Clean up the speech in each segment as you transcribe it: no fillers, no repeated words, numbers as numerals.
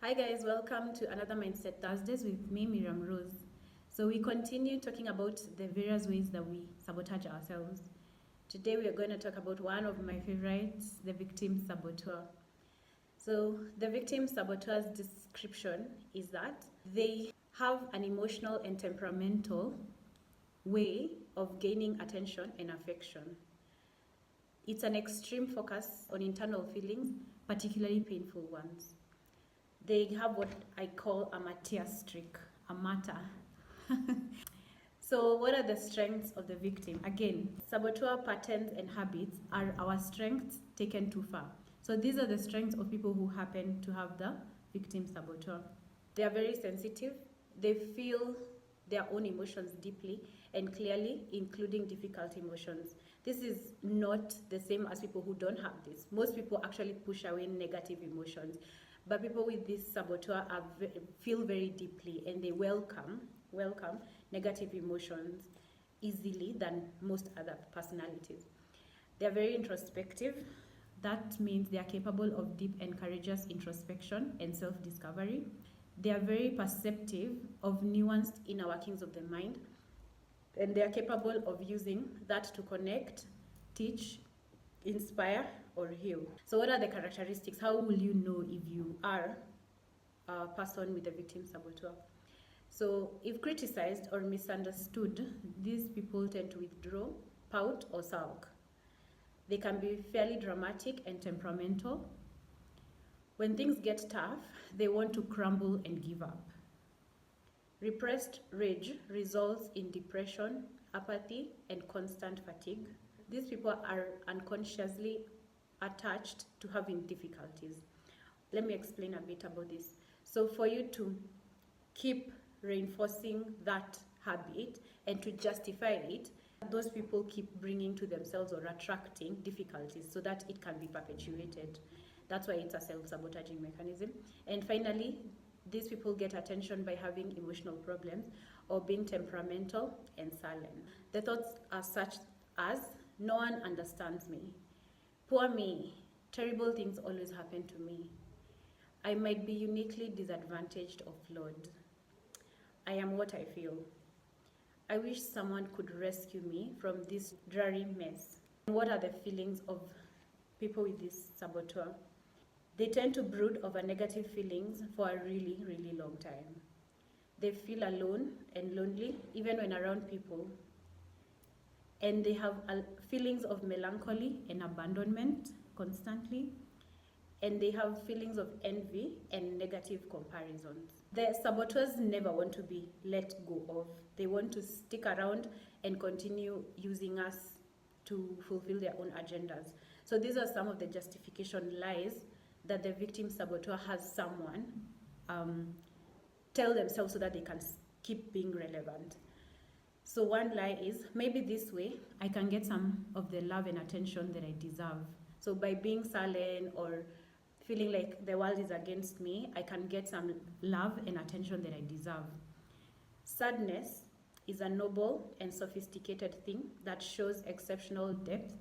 Hi guys, welcome to another Mindset Thursdays with me, Miriam Rose. So we continue talking about the various ways that we sabotage ourselves. Today we are going to talk about one of my favorites, the victim saboteur. So the victim saboteur's description is that they have an emotional and temperamental way of gaining attention and affection. It's an extreme focus on internal feelings, particularly painful ones. They have what I call a martyr streak, a martyr. So what are the strengths of the victim? Again, saboteur patterns and habits are our strengths taken too far. So these are the strengths of people who happen to have the victim saboteur. They are very sensitive. They feel their own emotions deeply and clearly, including difficult emotions. This is not the same as people who don't have this. Most people actually push away negative emotions. But people with this saboteur feel very deeply and they welcome negative emotions easily than most other personalities. They are very introspective. That means they are capable of deep and courageous introspection and self-discovery. They are very perceptive of nuanced inner workings of the mind, and they are capable of using that to connect, teach, inspire, or heal. So what are the characteristics? How will you know if you are a person with a victim saboteur? So if criticized or misunderstood, these people tend to withdraw, pout, or sulk. They can be fairly dramatic and temperamental. When things get tough, they want to crumble and give up. Repressed rage results in depression, apathy, and constant fatigue. These people are unconsciously attached to having difficulties. Let me explain a bit about this. So for you to keep reinforcing that habit and to justify it, those people keep bringing to themselves or attracting difficulties so that it can be perpetuated. That's why it's a self-sabotaging mechanism. And finally, these people get attention by having emotional problems or being temperamental and silent. The thoughts are such as, no one understands me. Poor me. Terrible things always happen to me. I might be uniquely disadvantaged or flawed. I am what I feel. I wish someone could rescue me from this dreary mess. What are the feelings of people with this saboteur? They tend to brood over negative feelings for a really, really long time. They feel alone and lonely even when around people. And they have feelings of melancholy and abandonment constantly. And they have feelings of envy and negative comparisons. The saboteurs never want to be let go of. They want to stick around and continue using us to fulfill their own agendas. So these are some of the justification lies that the victim saboteur has someone tell themselves so that they can keep being relevant. So one lie is, maybe this way I can get some of the love and attention that I deserve. So by being silent or feeling like the world is against me, I can get some love and attention that I deserve. Sadness is a noble and sophisticated thing that shows exceptional depth,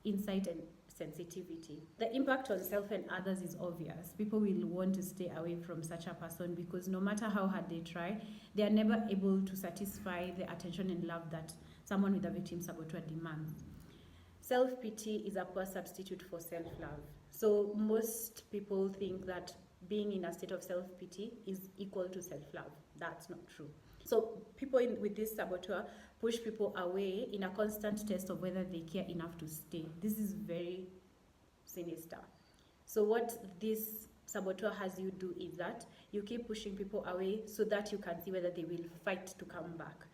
insight, and sensitivity. The impact on self and others is obvious. People will want to stay away from such a person because no matter how hard they try, they are never able to satisfy the attention and love that someone with a victim saboteur demands. Self-pity is a poor substitute for self-love. So most people think that being in a state of self-pity is equal to self-love. That's not true. So people with this saboteur push people away in a constant test of whether they care enough to stay. This is very sinister. So what this saboteur has you do is that you keep pushing people away so that you can see whether they will fight to come back.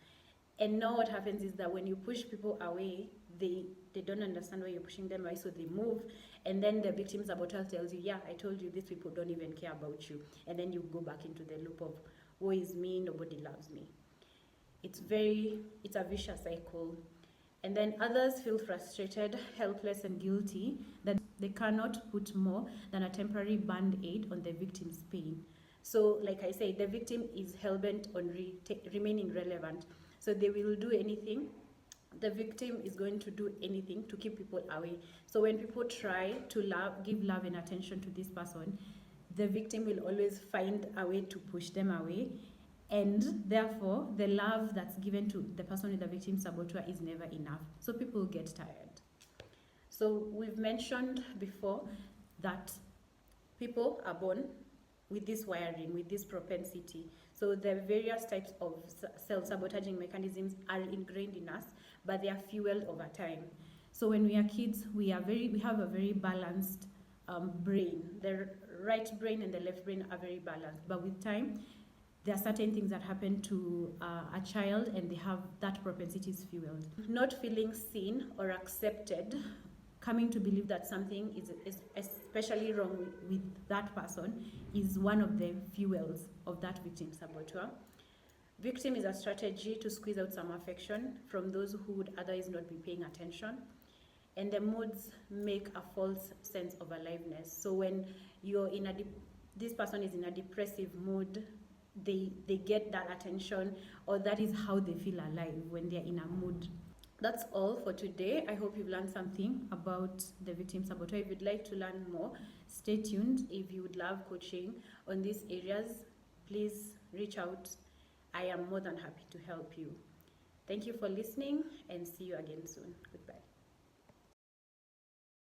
And now what happens is that when you push people away, they don't understand why you're pushing them away, so they move. And then the victim saboteur tells you, yeah, I told you these people don't even care about you. And then you go back into the loop of, woe is me, nobody loves me. It's a vicious cycle. And then others feel frustrated, helpless, and guilty that they cannot put more than a temporary band-aid on the victim's pain. So, like I said, the victim is hell-bent on remaining relevant. So they will do anything. The victim is going to do anything to keep people away. So when people try to give love and attention to this person, the victim will always find a way to push them away, and therefore the love that's given to the person with the victim saboteur is never enough. So people get tired. So we've mentioned before that people are born with this wiring, with this propensity. So the various types of self-sabotaging mechanisms are ingrained in us, but they are fueled over time. So when we are kids, we have a very balanced brain. The right brain and the left brain are very balanced, but with time, there are certain things that happen to a child, and they have that propensity is fueled. Not feeling seen or accepted, coming to believe that something is especially wrong with that person, is one of the fuels of that victim saboteur. Victim is a strategy to squeeze out some affection from those who would otherwise not be paying attention. And the moods make a false sense of aliveness. So when you're this person is in a depressive mood, they get that attention, or that is how they feel alive when they're in a mood. That's all for today. I hope you've learned something about the victim saboteur. If you'd like to learn more, stay tuned. If you would love coaching on these areas, please reach out. I am more than happy to help you. Thank you for listening, and see you again soon. Goodbye.